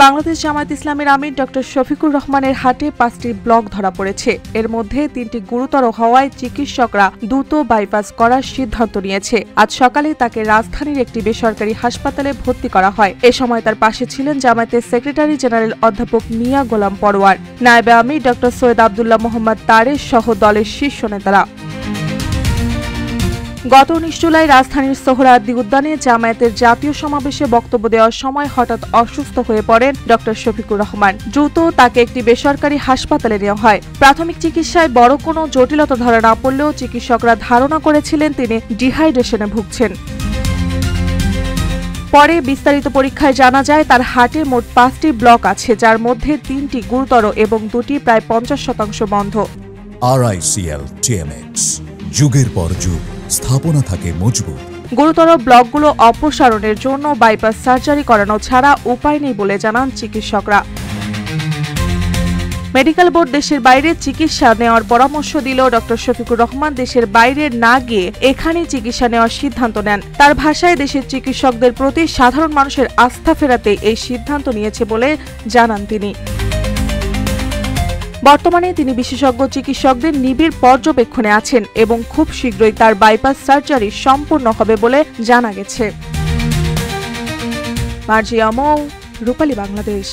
বাংলাদেশ জামায়াত ইসলামের আমির ডক্টর শফিকুর রহমানের হাটে 5টি ব্লক ধরা পড়েছে। এর মধ্যে 3টি গুরুতর হওয়ায় চিকিৎসকরা দ্রুত বাইপাস করার সিদ্ধান্ত নিয়েছে। আজ সকালে তাকে রাজধানীর একটি বেসরকারি হাসপাতালে ভর্তি করা হয়। এ সময় তার পাশে ছিলেন জামায়াতের সেক্রেটারি জেনারেল অধ্যাপক মিয়া গোলাম পরোয়ার, নায়েবে আমির ডক্টর সৈয়দ আব্দুল্লাহ মোহাম্মদ তারেক সহ দলের শীর্ষ নেতারা। গত 19 জুলাই রাজধানীর সোহরাওয়ার্দী উদ্যানে জামায়াতের জাতীয় সমাবেশে বক্তব্য দেওয়ার সময় হঠাৎ অসুস্থ হয়ে পড়েন ডক্টর শফিকুর রহমান। দ্রুত তাকে একটি বেসরকারি হাসপাতালে নেওয়া হয়। প্রাথমিক চিকিৎসায় বড় কোনো জটিলতা ধরা না পড়লেও চিকিৎসকরা ধারণা করেছিলেন তিনি ডিহাইড্রেশনে ভুগছেন। পরে বিস্তারিত পরীক্ষায় জানা যায় তার হার্টে মোট 5টি ব্লক আছে, যার মধ্যে 3টি গুরুতর এবং 2টি প্রায় 50% বন্ধ। RICL TMX, যুগের পর যুগ স্থাপনা থাকে মজবুত। গুরুতর ব্লকগুলো অপসারণের জন্য বাইপাস সার্জারি করানো ছাড়া উপায় নেই বলে জানান চিকিৎসকরা। মেডিকেল বোর্ড দেশের বাইরে চিকিৎসা নেওয়ার পরামর্শ দিলেও ডক্টর শফিকুর রহমান দেশের বাইরে না গিয়ে এখানেই চিকিৎসা নেওয়ার সিদ্ধান্ত নেন। তার ভাষায় দেশের চিকিৎসকদের প্রতি সাধারণ মানুষের আস্থা ফেরাতে এই সিদ্ধান্ত নিয়েছে বলে জানান তিনি। বর্তমানে তিনি বিশেষজ্ঞ চিকিৎসকদের নিবিড় পর্যবেক্ষণে আছেন এবং খুব শীঘ্রই তার বাইপাস সার্জারি সম্পূর্ণ হবে বলে জানা গেছে। মার্জিয়া মৌ, রূপালী বাংলাদেশ।